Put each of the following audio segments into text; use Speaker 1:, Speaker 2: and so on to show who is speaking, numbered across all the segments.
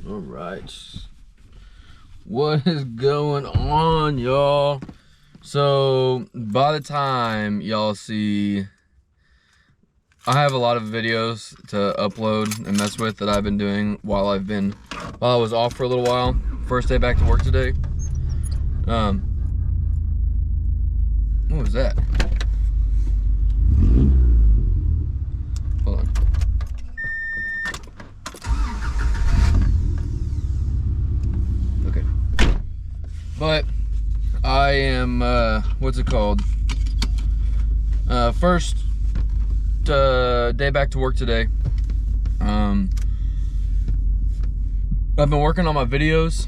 Speaker 1: All right. What is going on, y'all? So by the time y'all see, I have a lot of videos to upload and mess with that I've been doing while I was off for a little while. First day back to work today. What was that? Hold on. Okay. But I am, what's it called? First day back to work today. I've been working on my videos.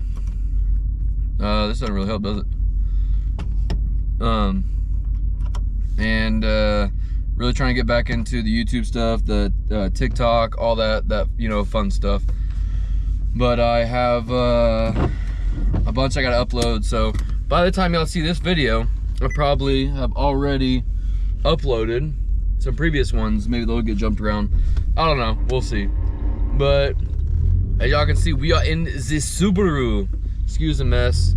Speaker 1: This doesn't really help, does it? Really trying to get back into the YouTube stuff, the TikTok, all that fun stuff. But I have a bunch I gotta upload, so by the time y'all see this video, I probably have already uploaded some previous ones. Maybe they'll get jumped around. I don't know, we'll see. But as y'all can see, we are in the Subaru. Excuse the mess.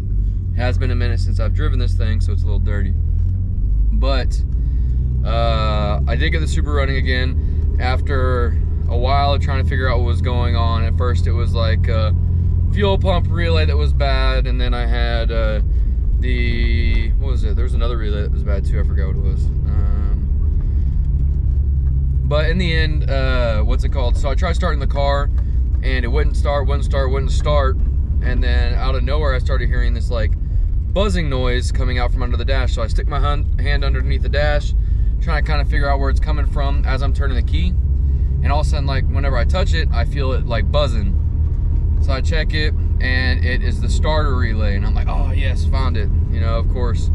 Speaker 1: It has been a minute since I've driven this thing, so it's a little dirty. But I did get the Subaru running again after a while of trying to figure out what was going on. At first it was like a fuel pump relay that was bad, and then I had what was it? There was another relay that was bad too, I forgot what it was. But in the end, what's it called? So I tried starting the car and it wouldn't start, and then out of nowhere I started hearing this like buzzing noise coming out from under the dash. So I stick my hand underneath the dash, trying to kind of figure out where it's coming from as I'm turning the key. And all of a sudden, like whenever I touch it, I feel it like buzzing. So I check it, and it is the starter relay. And I'm like, oh yes, found it. You know, of course,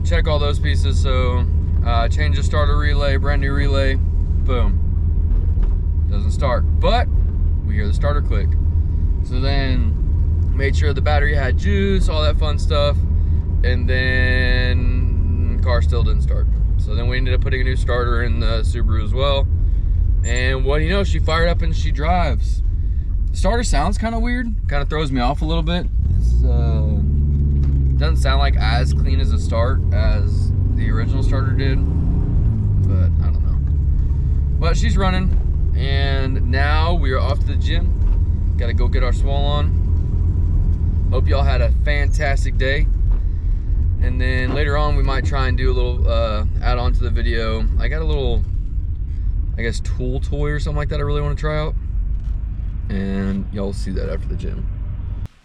Speaker 1: check all those pieces. So change the starter relay, brand new relay, boom. Doesn't start, but we hear the starter click. So then made sure the battery had juice, all that fun stuff, and then the car still didn't start. So then we ended up putting a new starter in the Subaru as well. And what do you know, she fired up and she drives. The starter sounds kind of weird, kind of throws me off a little bit. It doesn't sound like as clean as a start as the original starter did, but I don't know. But she's running, and now we are off to the gym. Got to go get our swole on. Hope y'all had a fantastic day. And then later on, we might try and do a little add on to the video. I got a little, I guess, tool toy or something like that I really want to try out. And y'all will see that after the gym.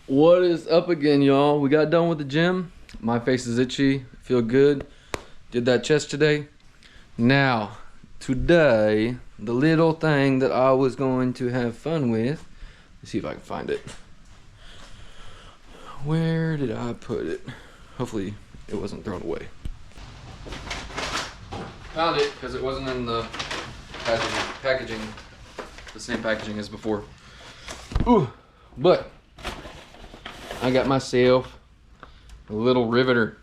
Speaker 1: What is up again, y'all? We got done with the gym. My face is itchy. Feel good. Did that chest today. Now, today, the little thing that I was going to have fun with. Let's see if I can find it. Where did I put it? Hopefully it wasn't thrown away. Found it because it wasn't in the packaging, the same packaging as before. Ooh, but I got myself a little riveter.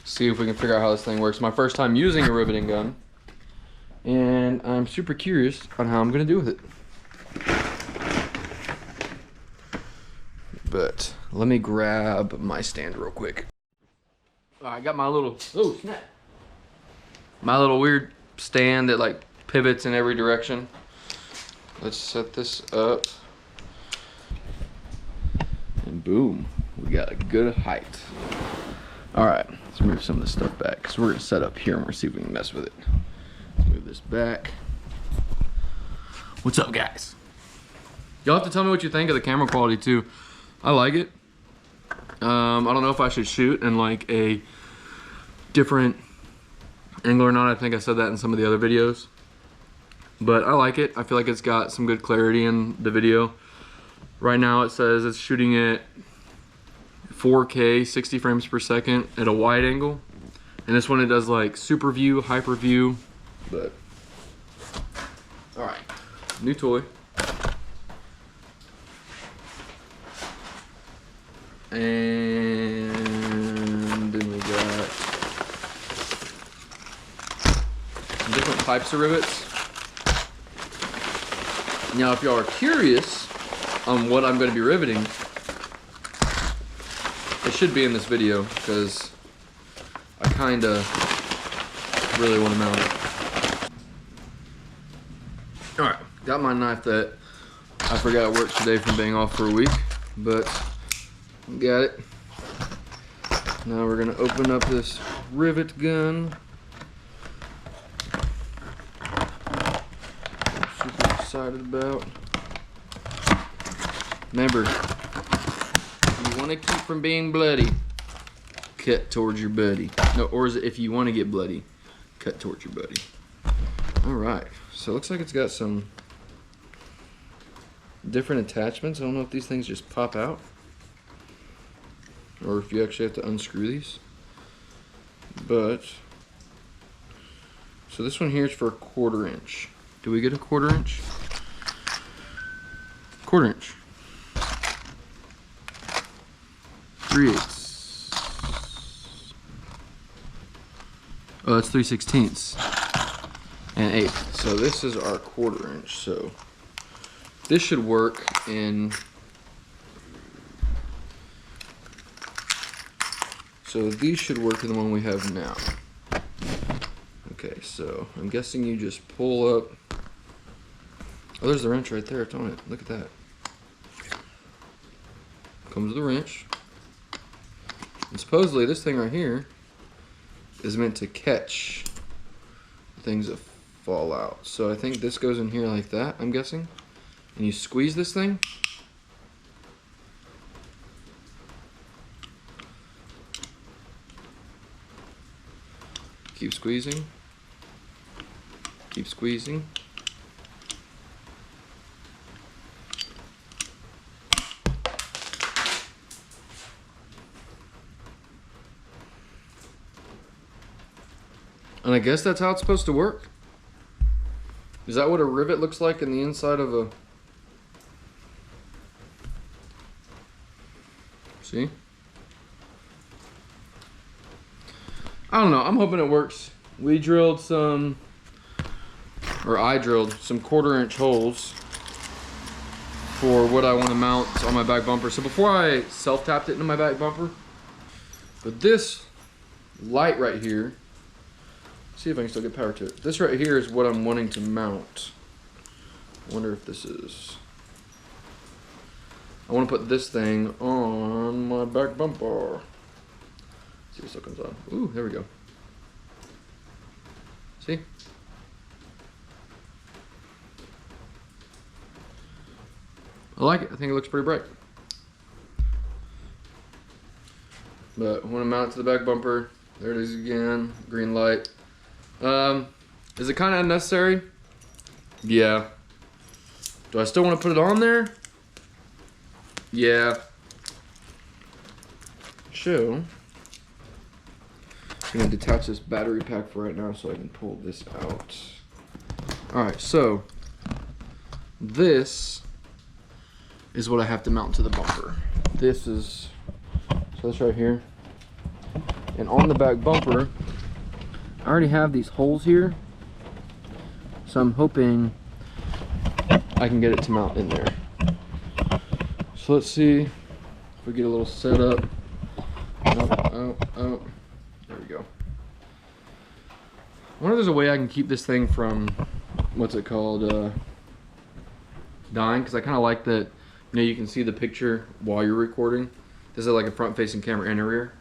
Speaker 1: See if we can figure out how this thing works. My first time using a riveting gun, and I'm super curious on how I'm gonna do with it. But let me grab my stand real quick. I got my little, oh snap. My little weird stand that like pivots in every direction. Let's set this up. And boom, we got a good height. All right, let's move some of this stuff back because we're gonna set up here and we're see if we can mess with it. Let's move this back. What's up, guys? Y'all have to tell me what you think of the camera quality too. I like it. I don't know if I should shoot in like a different angle or not. I think I said that in some of the other videos. But I like it. I feel like it's got some good clarity in the video. Right now it says it's shooting at 4K, 60 frames per second at a wide angle. And this one it does like super view, hyper view. But, all right, new toy. And then we got some different types of rivets. Now, if y'all are curious on what I'm going to be riveting, it should be in this video because I kind of really want to mount it. All right, got my knife that I forgot worked today from being off for a week, but got it. Now we're gonna open up this rivet gun. I'm super excited about. Remember, if you want to keep from being bloody, cut towards your buddy. No, or is it if you want to get bloody, cut towards your buddy. All right, so it looks like it's got some different attachments. I don't know if these things just pop out or if you actually have to unscrew these. But, so this one here is for a 1/4 inch. Do we get a 1/4 inch? 1/4 inch. 3/8. Oh, that's 3/16 and 1/8. So this is our 1/4 inch. So this should work in. So these should work in the one we have now. Okay, so I'm guessing you just pull up. Oh, there's the wrench right there. It's on it. Look at that. Comes with the wrench. And supposedly this thing right here is meant to catch things that fall out. So I think this goes in here like that, I'm guessing. And you squeeze this thing. Keep squeezing. Keep squeezing. And I guess that's how it's supposed to work. Is that what a rivet looks like in the inside of a... See? I don't know, I'm hoping it works. We drilled some, or I drilled some 1/4 inch holes for what I want to mount on my back bumper. So before I self-tapped it into my back bumper, but this light right here, see if I can still get power to it. This right here is what I'm wanting to mount. I wonder if this is, I want to put this thing on my back bumper. See if it still comes on. Ooh, there we go. See? I like it. I think it looks pretty bright. But I want to mount it to the back bumper. There it is again. Green light. Is it kind of unnecessary? Yeah. Do I still want to put it on there? Yeah. So, I'm going to detach this battery pack for right now so I can pull this out. Alright, so this is what I have to mount to the bumper. This is, so this right here. And on the back bumper, I already have these holes here. So I'm hoping I can get it to mount in there. So let's see if we get a little set up. Oh. There we go. I wonder if there's a way I can keep this thing from, what's it called, dying, because I kind of like that, you know, you can see the picture while you're recording. This is like a front-facing camera and a rear.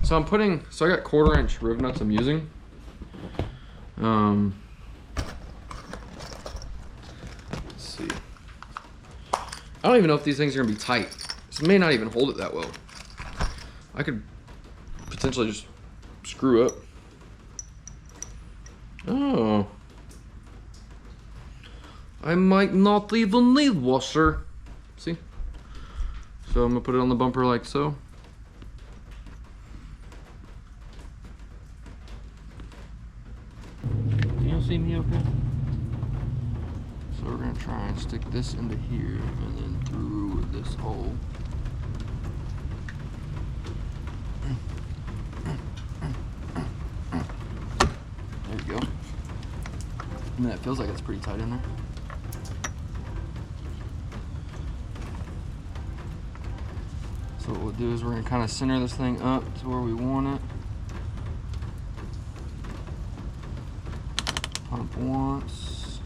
Speaker 1: So I'm putting, so I got 1/4 inch rivet nuts I'm using. Let's see. I don't even know if these things are gonna be tight. This may not even hold it that well. I could potentially just screw up. Oh. I might not even need washer. See? So I'm gonna put it on the bumper like so. Can you see me okay? So we're gonna try and stick this into here and then through this hole. There you go. I mean, that feels like it's pretty tight in there. So what we'll do is we're gonna kind of center this thing up to where we want it. Pump once,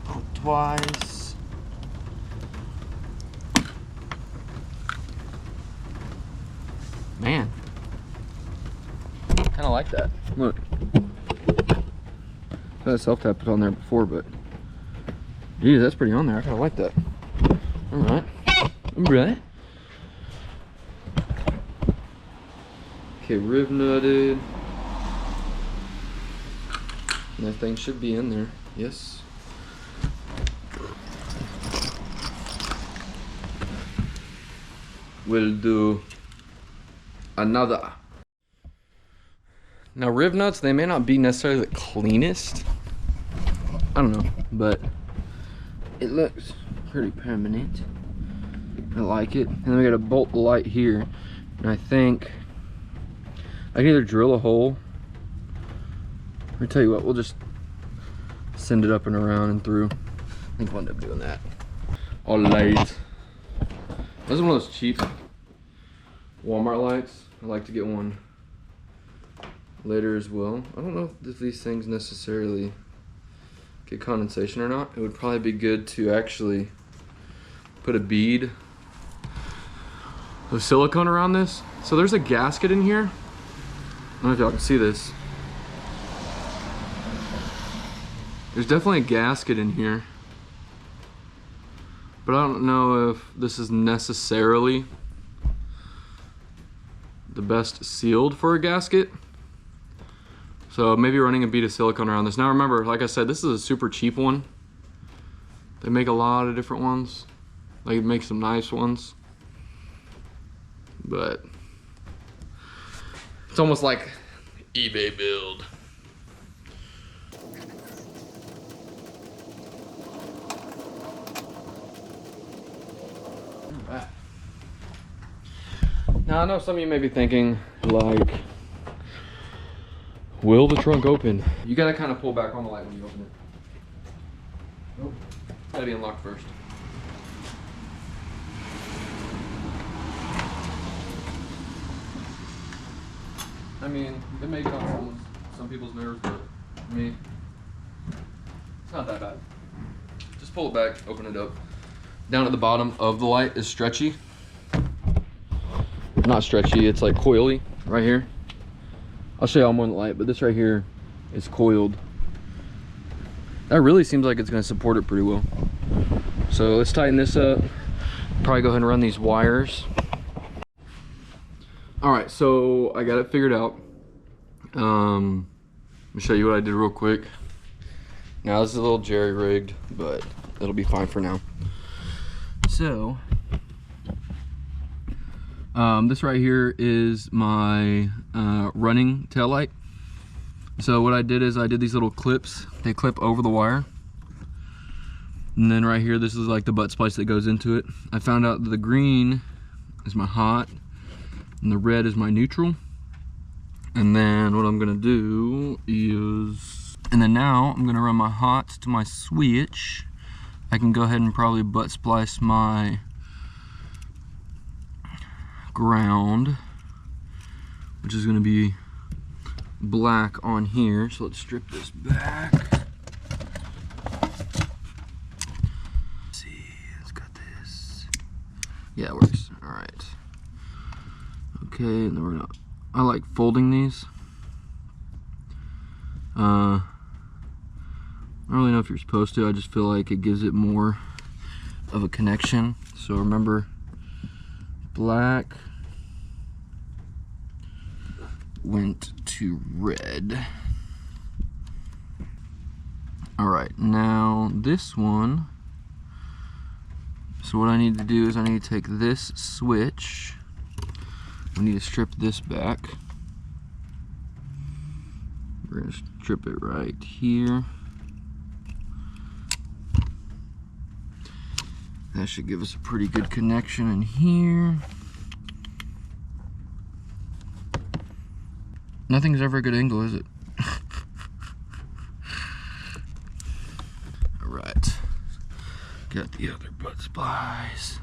Speaker 1: pump twice. Man, kind of like that. Look, I had self-tap put on there before, but geez, that's pretty on there. I kind of like that. All right, all right. Okay, rib nutted. And that thing should be in there. Yes. We'll do another. Now rib nuts, they may not be necessarily the cleanest. I don't know, but it looks pretty permanent. I like it. And then we got to bolt the light here. And I think I can either drill a hole, or tell you what, we'll just send it up and around and through. I think we'll end up doing that. All light. This is one of those cheap Walmart lights. I like to get one later as well. I don't know if these things necessarily get condensation or not. It would probably be good to actually put a bead of silicone around this. So there's a gasket in here. I don't know if y'all can see this. There's definitely a gasket in here, but I don't know if this is necessarily the best sealed for a gasket. So maybe running a bead of silicone around this. Now remember, like I said, this is a super cheap one. They make a lot of different ones. They make some nice ones, but it's almost like eBay build. Now I know some of you may be thinking, like, will the trunk open? You gotta kind of pull back on the light when you open it. Nope. Gotta be unlocked first. I mean, it may get on some people's nerves, but for me, it's not that bad. Just pull it back, open it up. Down at the bottom of the light is stretchy. Not stretchy, it's like coily right here. I'll show you all more in the light, but this right here is coiled. That really seems like it's gonna support it pretty well. So let's tighten this up. Probably go ahead and run these wires. All right, so I got it figured out. Let me show you what I did real quick. Now this is a little jerry-rigged, but it'll be fine for now. So, this right here is my running taillight. So what I did is I did these little clips. They clip over the wire. And then right here, this is like the butt splice that goes into it. I found out that the green is my hot and the red is my neutral. And then what I'm gonna do is, and then now I'm gonna run my hot to my switch. I can go ahead and probably butt splice my ground, which is gonna be black on here. So let's strip this back. Let's see, it's got this. Yeah, it works. All right. Okay, and then we're gonna, I like folding these. I don't really know if you're supposed to. I just feel like it gives it more of a connection. So remember, black went to red. All right, now this one. So what I need to do is I need to take this switch. We need to strip this back. We're gonna strip it right here. That should give us a pretty good connection in here. Nothing's ever a good angle, is it? All right, got the other butt splice.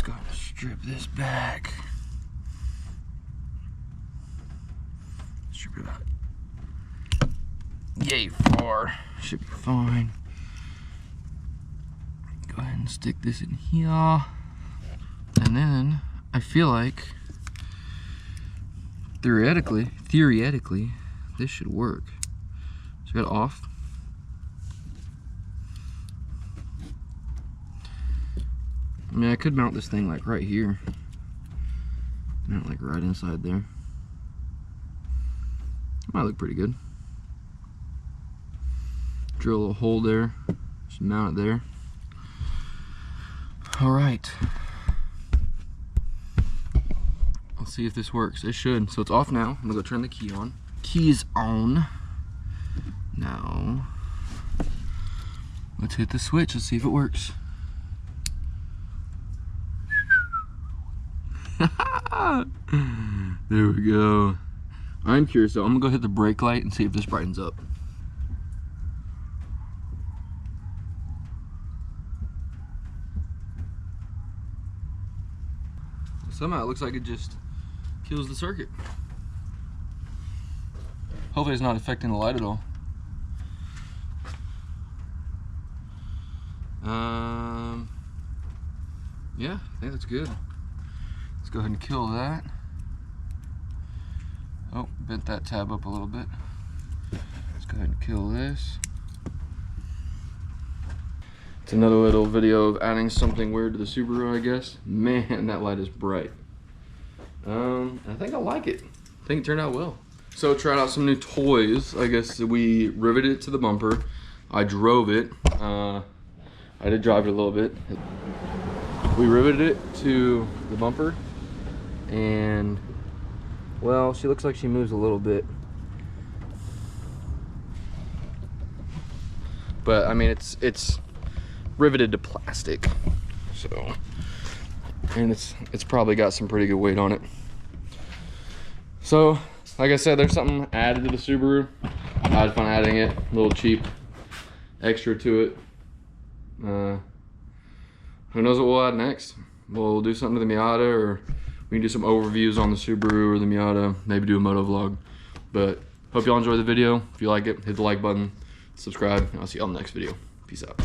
Speaker 1: Let's go ahead and strip this back. Strip it out. Yay far. Should be fine. Go ahead and stick this in here. And then I feel like theoretically, this should work. So I got off. I mean, I could mount this thing like right here. Mount like right inside there. Might look pretty good. Drill a little hole there. Just mount it there. All right. Let's see if this works. It should. So it's off now. I'm gonna go turn the key on. Key is on. Now, let's hit the switch. Let's see if it works. There we go. I'm curious though. I'm gonna go hit the brake light and see if this brightens up. Somehow it looks like it just kills the circuit. Hopefully it's not affecting the light at all. Yeah, I think that's good. Let's go ahead and kill that. Oh, bent that tab up a little bit. Let's go ahead and kill this. It's another little video of adding something weird to the Subaru, I guess. Man, that light is bright. I think I like it. I think it turned out well. So tried out some new toys. I guess we riveted it to the bumper. I drove it. I did drive it a little bit. We riveted it to the bumper, and well, she looks like she moves a little bit. But I mean, it's riveted to plastic, so, and it's probably got some pretty good weight on it. So like I said, there's something added to the Subaru. I had fun adding it, a little cheap extra to it. Who knows what we'll add next? We'll do something to the Miata, or we can do some overviews on the Subaru or the Miata, maybe do a moto vlog. But hope y'all enjoy the video. If you like it, hit the like button, subscribe, and I'll see y'all in the next video. Peace out.